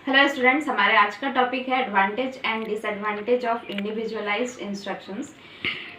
Hello students, हमारे आज का टॉपिक है advantage and disadvantage of individualised instructions,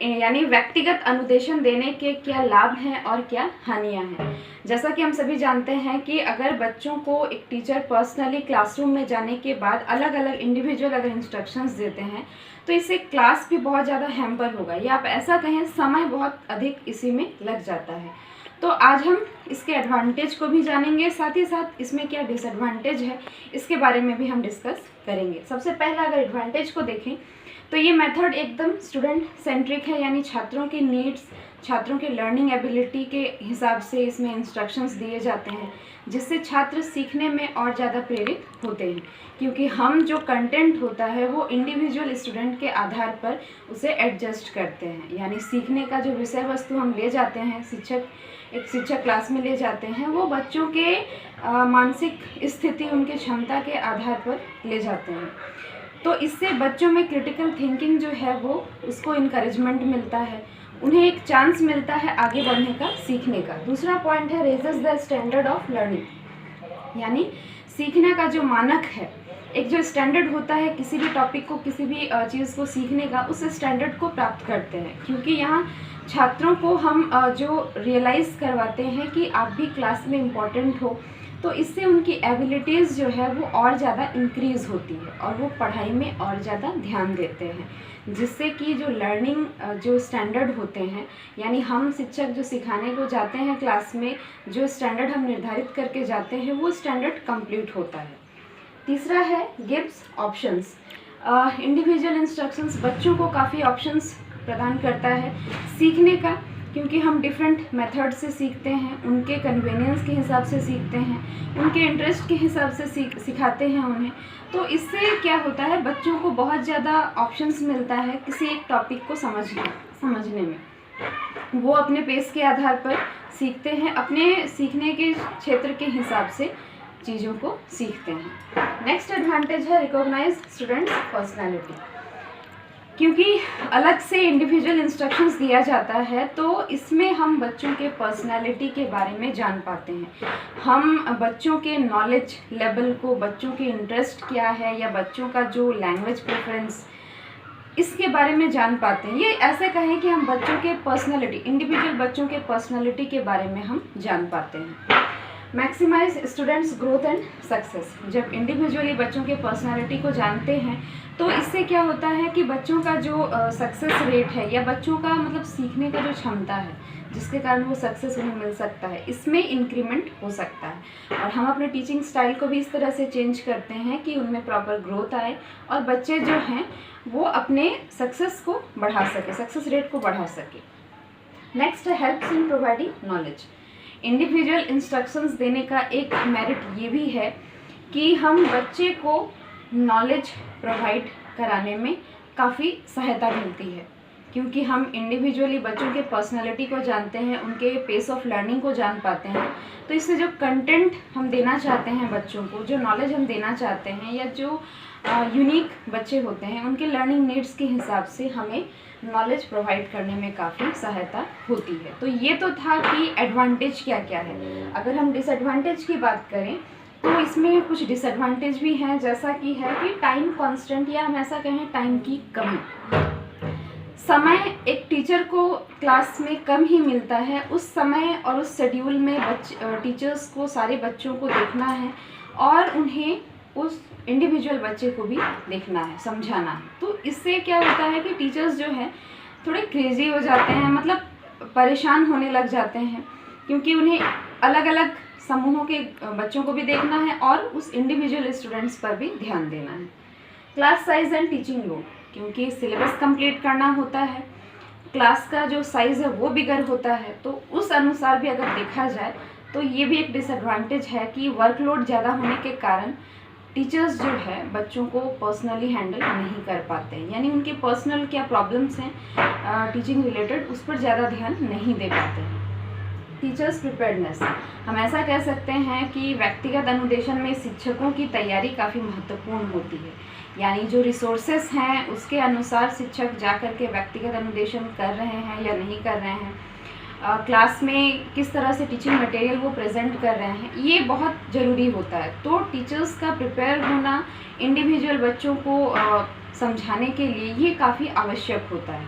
यानी व्यक्तिगत अनुदेशन देने के क्या लाभ हैं और क्या हानियां हैं। जैसा कि हम सभी जानते हैं कि अगर बच्चों को एक टीचर पर्सनली क्लासरूम में जाने के बाद अलग अलग इंडिविजुअल अगर इंस्ट्रक्शंस देते हैं तो इससे क्लास भी बहुत ज़्यादा हैम्पर होगा, या आप ऐसा कहें समय बहुत अधिक इसी में लग जाता है। तो आज हम इसके एडवांटेज को भी जानेंगे, साथ ही साथ इसमें क्या डिसएडवांटेज है इसके बारे में भी हम डिस्कस करेंगे। सबसे पहला अगर एडवांटेज को देखें तो ये मेथड एकदम स्टूडेंट सेंट्रिक है, यानी छात्रों की नीड्स, छात्रों के लर्निंग एबिलिटी के हिसाब से इसमें इंस्ट्रक्शंस दिए जाते हैं, जिससे छात्र सीखने में और ज़्यादा प्रेरित होते हैं, क्योंकि हम जो कंटेंट होता है वो इंडिविजुअल स्टूडेंट के आधार पर उसे एडजस्ट करते हैं। यानी सीखने का जो विषय वस्तु हम ले जाते हैं, एक शिक्षक क्लास में ले जाते हैं, वो बच्चों के मानसिक स्थिति, उनके क्षमता के आधार पर ले जाते हैं। तो इससे बच्चों में क्रिटिकल थिंकिंग जो है वो उसको इनकरेजमेंट मिलता है, उन्हें एक चांस मिलता है आगे बढ़ने का, सीखने का। दूसरा पॉइंट है raises the standard of learning, यानी सीखने का जो मानक है, एक जो स्टैंडर्ड होता है किसी भी टॉपिक को, किसी भी चीज़ को सीखने का, उस स्टैंडर्ड को प्राप्त करते हैं। क्योंकि यहाँ छात्रों को हम जो रियलाइज़ करवाते हैं कि आप भी क्लास में इम्पॉर्टेंट हो, तो इससे उनकी एबिलिटीज़ जो है वो और ज़्यादा इंक्रीज़ होती है और वो पढ़ाई में और ज़्यादा ध्यान देते हैं, जिससे कि जो लर्निंग जो स्टैंडर्ड होते हैं, यानी हम शिक्षक जो सिखाने को जाते हैं क्लास में, जो स्टैंडर्ड हम निर्धारित करके जाते हैं वो स्टैंडर्ड कंप्लीट होता है। तीसरा है गिव्स ऑप्शंस। इंडिविजुअल इंस्ट्रक्शंस बच्चों को काफ़ी ऑप्शंस प्रदान करता है सीखने का, क्योंकि हम डिफरेंट मेथड से सीखते हैं, उनके कन्वीनियंस के हिसाब से सीखते हैं, उनके इंटरेस्ट के हिसाब से सिखाते हैं उन्हें। तो इससे क्या होता है, बच्चों को बहुत ज़्यादा ऑप्शंस मिलता है किसी एक टॉपिक को समझने में। वो अपने पेस के आधार पर सीखते हैं, अपने सीखने के क्षेत्र के हिसाब से चीज़ों को सीखते हैं। नेक्स्ट एडवांटेज है रिकॉग्नाइज स्टूडेंट्स पर्सनैलिटी। क्योंकि अलग से इंडिविजुअल इंस्ट्रक्शंस दिया जाता है तो इसमें हम बच्चों के पर्सनालिटी के बारे में जान पाते हैं। हम बच्चों के नॉलेज लेवल को, बच्चों के इंटरेस्ट क्या है, या बच्चों का जो लैंग्वेज प्रेफरेंस, इसके बारे में जान पाते हैं। ये ऐसे कहें कि हम बच्चों के पर्सनालिटी, इंडिविजुअल बच्चों के पर्सनालिटी के बारे में हम जान पाते हैं। Maximize students growth and success. जब इंडिविजुअली बच्चों के पर्सनालिटी को जानते हैं तो इससे क्या होता है कि बच्चों का जो सक्सेस रेट है, या बच्चों का मतलब सीखने का जो क्षमता है, जिसके कारण वो सक्सेस उन्हें मिल सकता है, इसमें इंक्रीमेंट हो सकता है। और हम अपने टीचिंग स्टाइल को भी इस तरह से चेंज करते हैं कि उनमें प्रॉपर ग्रोथ आए और बच्चे जो हैं वो अपने सक्सेस को बढ़ा सके, सक्सेस रेट को बढ़ा सके। नेक्स्ट है helps in providing knowledge. Individual instructions देने का एक मेरिट ये भी है कि हम बच्चे को नॉलेज प्रोवाइड कराने में काफ़ी सहायता मिलती है, क्योंकि हम इंडिविजुअली बच्चों के पर्सनालिटी को जानते हैं, उनके पेस ऑफ लर्निंग को जान पाते हैं। तो इससे जो कंटेंट हम देना चाहते हैं बच्चों को, जो नॉलेज हम देना चाहते हैं, या जो यूनिक बच्चे होते हैं, उनके लर्निंग नीड्स के हिसाब से हमें नॉलेज प्रोवाइड करने में काफ़ी सहायता होती है। तो ये तो था कि एडवांटेज क्या क्या है। अगर हम डिसएडवांटेज की बात करें तो इसमें कुछ डिसएडवांटेज भी हैं, जैसा कि है कि टाइम कांस्टेंट, या हम ऐसा कहें टाइम की कमी। समय एक टीचर को क्लास में कम ही मिलता है, उस समय और उस शेड्यूल में टीचर्स को सारे बच्चों को देखना है और उन्हें उस इंडिविजुअल बच्चे को भी देखना है, समझाना है। तो इससे क्या होता है कि टीचर्स जो हैं थोड़े क्रेजी हो जाते हैं, मतलब परेशान होने लग जाते हैं, क्योंकि उन्हें अलग अलग समूहों के बच्चों को भी देखना है और उस इंडिविजुअल स्टूडेंट्स पर भी ध्यान देना है। Class size and teaching load, क्योंकि सिलेबस कंप्लीट करना होता है, क्लास का जो साइज़ है वो बिगर होता है, तो उस अनुसार भी अगर देखा जाए तो ये भी एक डिसएडवांटेज है कि वर्कलोड ज़्यादा होने के कारण टीचर्स जो है बच्चों को पर्सनली हैंडल नहीं कर पाते हैं, यानी उनके पर्सनल क्या प्रॉब्लम्स हैं टीचिंग रिलेटेड, उस पर ज़्यादा ध्यान नहीं दे पाते हैं। टीचर्स प्रिपेयर्डनेस, हम ऐसा कह सकते हैं कि व्यक्तिगत अनुदेशन में शिक्षकों की तैयारी काफ़ी महत्वपूर्ण होती है, यानी जो रिसोर्सेस हैं उसके अनुसार शिक्षक जा कर के व्यक्तिगत अनुदेशन कर रहे हैं या नहीं कर रहे हैं। क्लास में किस तरह से टीचिंग मटेरियल वो प्रेजेंट कर रहे हैं, ये बहुत ज़रूरी होता है। तो टीचर्स का प्रिपेयर होना इंडिविजुअल बच्चों को समझाने के लिए ये काफ़ी आवश्यक होता है।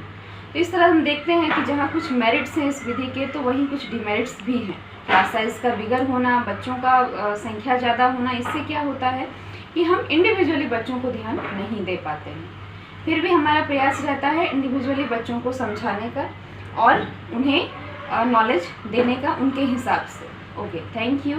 तो इस तरह हम देखते हैं कि जहाँ कुछ मेरिट्स हैं इस विधि के, तो वहीं कुछ डिमेरिट्स भी हैं। क्लास साइज़ का बिगर होना, बच्चों का संख्या ज़्यादा होना, इससे क्या होता है कि हम इंडिविजुअली बच्चों को ध्यान नहीं दे पाते हैं। फिर भी हमारा प्रयास रहता है इंडिविजुअली बच्चों को समझाने का और उन्हें नॉलेज देने का उनके हिसाब से। Okay, thank you.